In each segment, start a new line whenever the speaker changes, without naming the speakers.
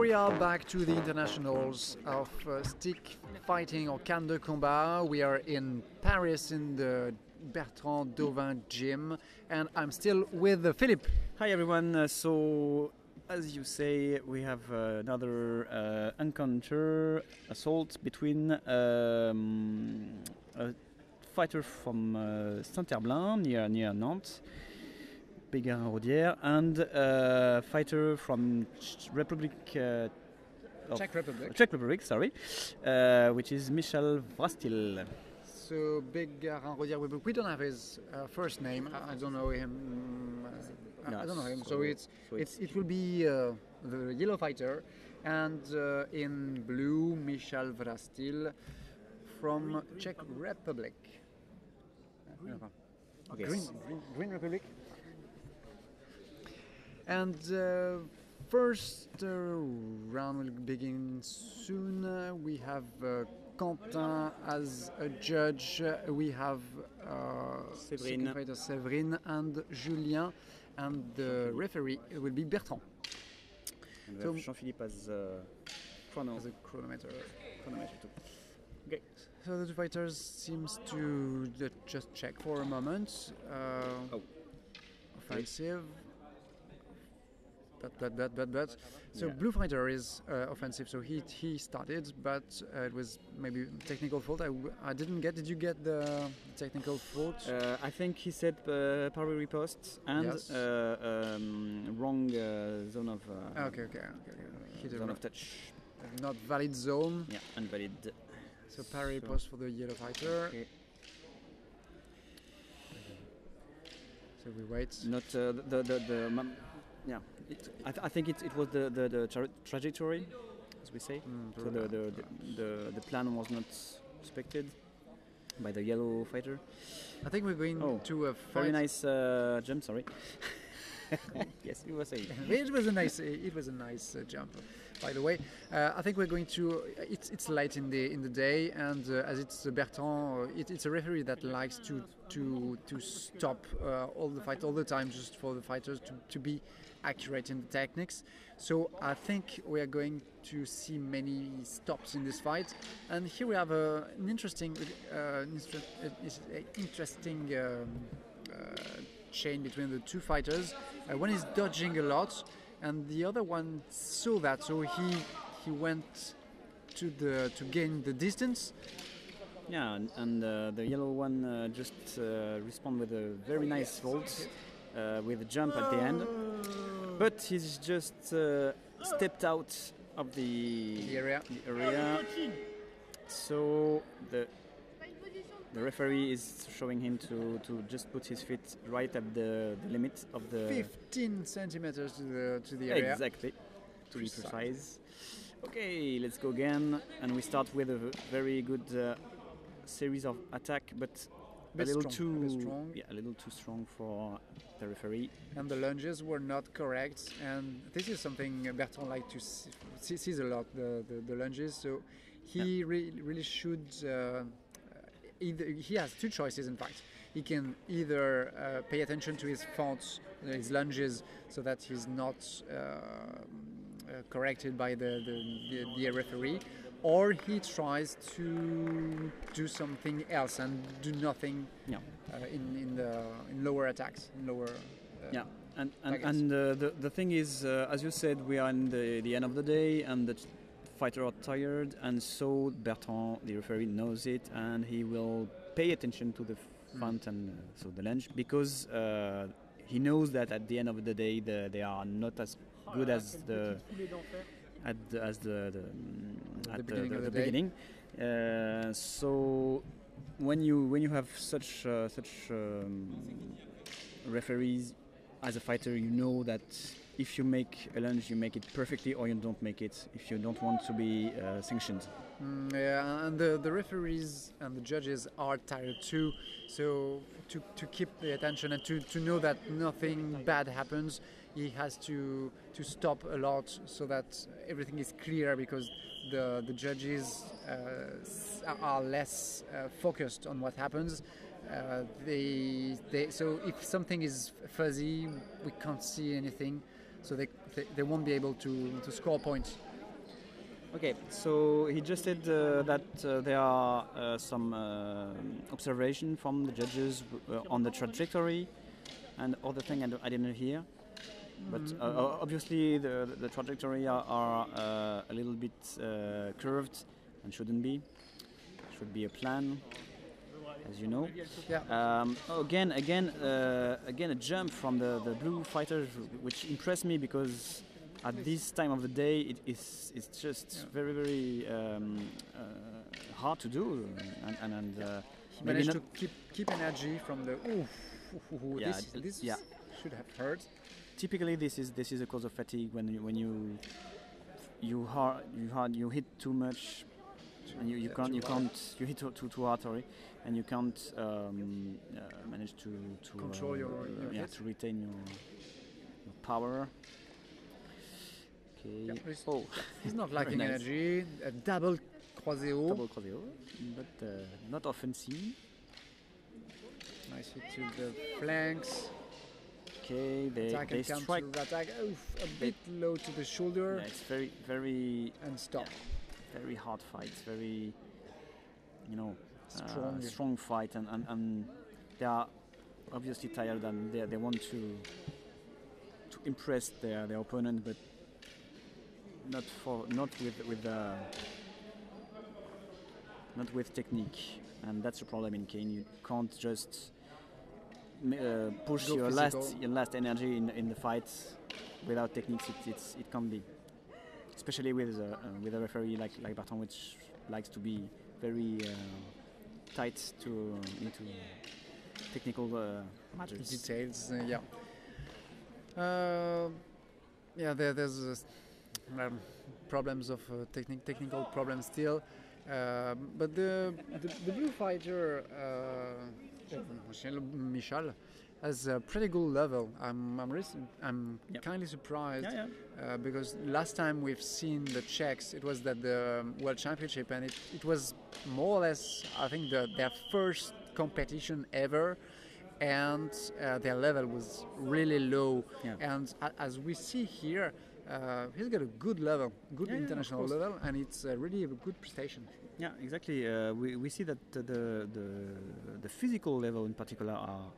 we are back to the internationals of stick fighting or canne de combat. We are in Paris in the Bertrand Dauvin gym, and I'm still with Philippe.
Hi everyone. So, as you say, we have another encounter, assault between a fighter from Saint-Herblain near Nantes, Bégarin-Rodière, and a fighter from Czech Republic, sorry, which is Michal Vrastil.
So Bégarin-Rodière, we don't have his first name. I don't know him. I don't know him. So it will be the yellow fighter, and in blue Michal Vrastil from Czech Republic.
Okay.
Green Republic. And first round will begin soon. We have Canne as a judge. We have second fighter Séverine and Julien, and the referee will be Bertrand.
And we have Jean-Philippe as
chronometer too. Okay. So the two fighters seems to just check for a moment. Offensive. But. So blue fighter is offensive. So he started, but it was maybe technical fault. I didn't get. Did you get the technical fault?
I think he said parry riposte and
yes.
Wrong zone of zone of touch.
Not valid zone.
Yeah, invalid.
So parry riposte for the yellow fighter.
Okay.
So we wait.
Not yeah. I think it was the trajectory, as we say. So the plan was not respected by the yellow fighter.
I think we're going to a fight.
Very nice jump. Sorry. Yes, you were saying.
It was a nice jump. By the way, I think we're going to. It's late in the day, and as it's Bertrand, it's a referee that likes to stop all the fight all the time, just for the fighters to be accurate in the techniques. So I think we are going to see many stops in this fight, and here we have an interesting chain between the two fighters. One is dodging a lot, and the other one saw that, so he went to gain the distance.
Yeah, and the yellow one just responded with a very nice vault with a jump at the end, but he's just stepped out of the area. So the referee is showing him to just put his feet right at the limit of the
15 centimeters to the area.
Exactly, to be precise. Okay, let's go again, and we start with a very good series of attack, but a little too strong for the referee.
And the lunges were not correct, and this is something Bertrand likes to sees a lot, the lunges. So he really should. He has two choices, in fact. He can either pay attention to his feints, his lunges, so that he's not corrected by the referee, or he tries to do something else and do nothing in lower attacks,
and the thing is, as you said, we are in the end of the day, and the fighter are tired, and so Bertrand, the referee, knows it, and he will pay attention to the feint and so the lunge, because he knows that at the end of the day they are not as good as the beginning. So when you have such referees as a fighter, you know that if you make a lunge, you make it perfectly, or you don't make it if you don't want to be sanctioned.
Yeah, and the referees and the judges are tired too, so to keep the attention and to know that nothing bad happens, he has to stop a lot so that everything is clear, because the judges are less focused on what happens. So if something is fuzzy, we can't see anything, so they won't be able to score points.
Okay, so he just said that there are some observation from the judges on the trajectory and other thing I didn't hear. But obviously the trajectory are a little bit curved and shouldn't be. Should be a plan, as you know.
Yeah.
Again, a jump from the blue fighters, which impressed me because at this time of the day it's just very hard to do, and
he managed to keep energy from the. This
yeah.
should have hurt.
Typically, this is a cause of fatigue when you hit too much, and you hit too hard, sorry, and you can't manage to
control your hit.
To retain your power. Okay.
Yeah, he's not lacking energy. A double croisé haut.
But not often seen.
Nice hit to the flanks.
Okay, they strike.
Attack. A bit low to the shoulder.
Yeah, it's very
and stop.
Yeah, very hard fight. Very, strong fight, and they are obviously tired and they want to impress their opponent, but not with technique, and that's the problem in Canne. You can't just push your last energy in the fight without techniques. It can be, especially with a referee like Bertrand, which likes to be very tight into technical matters.
Details. There's problems of technical problems still, but the blue fighter. Michal has a pretty good level. I'm kindly surprised because last time we've seen the Czechs, it was at the World Championship, and it was more or less, I think, their first competition ever, and their level was really low. Yeah. And as we see here, he's got a good level, international level, and it's really a good prestation.
Yeah, exactly. We see that the physical level in particular are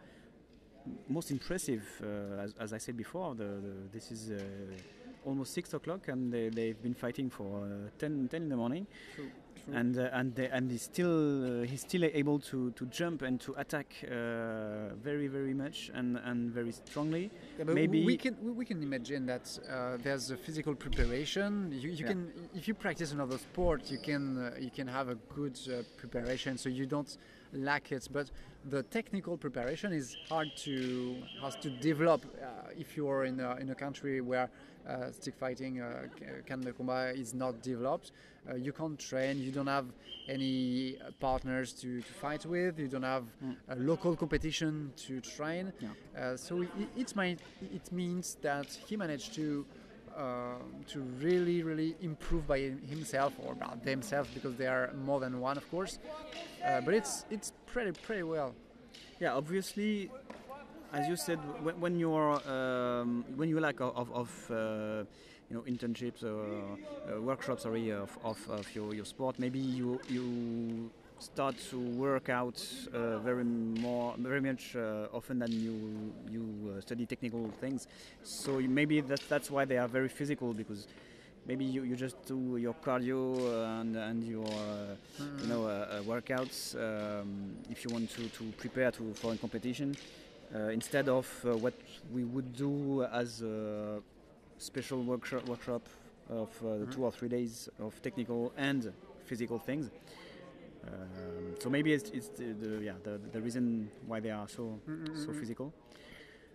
most impressive. As I said before, this is almost 6 o'clock, and they've been fighting for 10 in the morning.
True.
And he's still able to jump and to attack very much and very strongly.
Yeah, but maybe we can imagine that there's a physical preparation. You can, if you practice another sport, you can have a good preparation, so you don't lack it. But the technical preparation is hard to develop if you are in a country where stick fighting, canne de combat is not developed. You can't train, you don't have any partners to fight with, you don't have a local competition to train. So it means that he managed to really improve by himself or by themselves, because they are more than one, of course. But it's pretty well.
Yeah, obviously, as you said, when you lack of internships or workshops, of your sport, maybe you start to work out very much often than you study technical things. So maybe that's why they are very physical, because maybe you just do your cardio and your workouts if you want to prepare for a competition, instead of what we would do as a special workshop of 2 or 3 days of technical and physical things. So maybe it's the reason why they are so physical.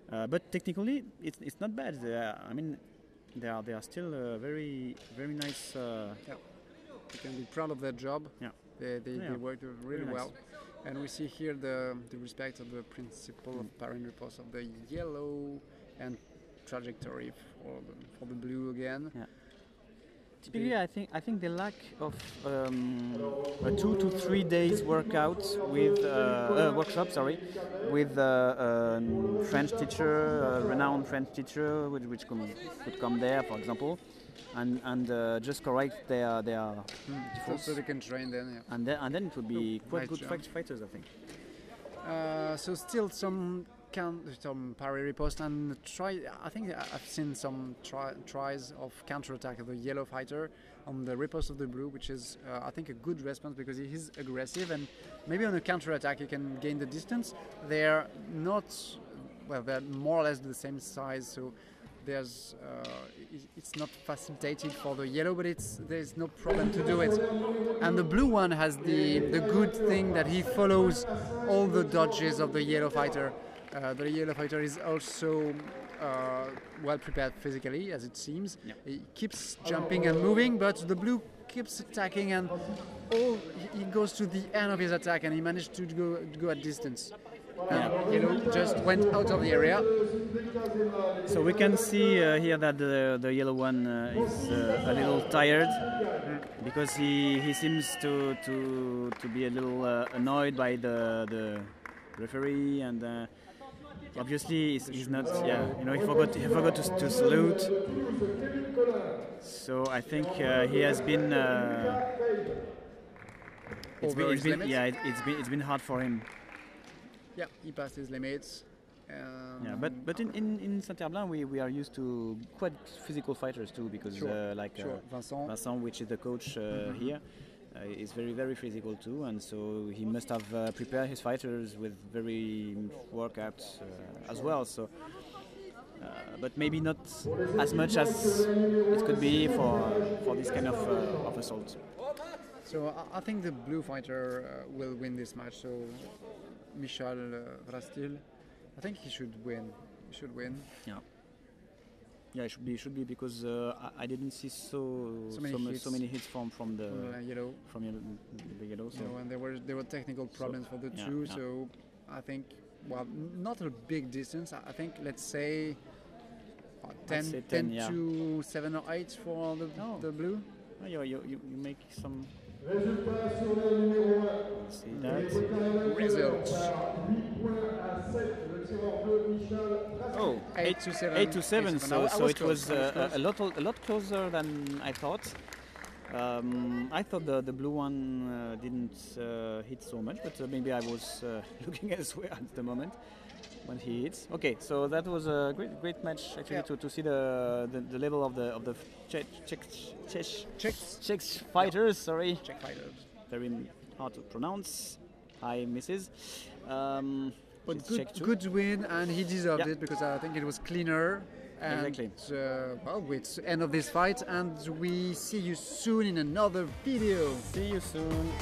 But technically, it's not bad. I mean, they are still very nice.
They can be proud of their job.
Yeah,
they work really
nice.
well. And we see here the respect of the principle of parent repose of the yellow and trajectory for the blue again.
Yeah. Typically, I think the lack of a 2 to 3 days workout with workshop, with a French teacher, a renowned French teacher, which could come there, for example. and just correct their defaults.
So they can train then. Yeah.
And then it would be quite good
jump.
fighters, I think.
So still some parry riposte and try. I think I've seen some tries of counter-attack of the yellow fighter on the riposte of the blue, which is I think a good response because he is aggressive and maybe on a counter-attack you can gain the distance. They're not, well, they're more or less the same size, so there's it's not facilitated for the yellow, but there's no problem to do it. And the blue one has the good thing that he follows all the dodges of the yellow fighter. The yellow fighter is also well prepared physically, as it seems.
Yeah.
He keeps jumping and moving, but the blue keeps attacking, and he goes to the end of his attack, and he managed to go at distance. And yellow just went out of the area.
So we can see here that the yellow one is a little tired because he seems to be a little annoyed by the referee, and obviously he's not. Yeah, you know, he forgot to salute. So I think he has been. It's been hard for him.
Yeah, he passed his limits.
Yeah, but in Saint-Herblain we are used to quite physical fighters too, because Vincent, which is the coach here, is very physical too, and so he must have prepared his fighters with very workouts as well. So, but maybe not as much as it could be for this kind of assault.
So I think the blue fighter will win this match. So Michal Vrastil, I think he should win. He should win.
Yeah, it should be because I didn't see so many hits from the
yellow.
From the yellow. So.
No, and there were technical problems for the two. Yeah. So I think, well, not a big distance. I think let's say 10 to 7 or 8 for the blue.
Oh, you make some. See that.
Results.
Oh, 8 to 7. 8 to 7. So it was a lot closer than I thought. I thought the blue one didn't hit so much, but maybe I was looking elsewhere at the moment when he hits. Okay, so that was a great match actually to see the level of the Czech fighters. Sorry,
Czech fighters.
Very hard to pronounce. Hi, Mrs.
But good win, and he deserved it because I think it was cleaner. And,
exactly.
Well, it's the end of this fight, and we see you soon in another video.
See you soon.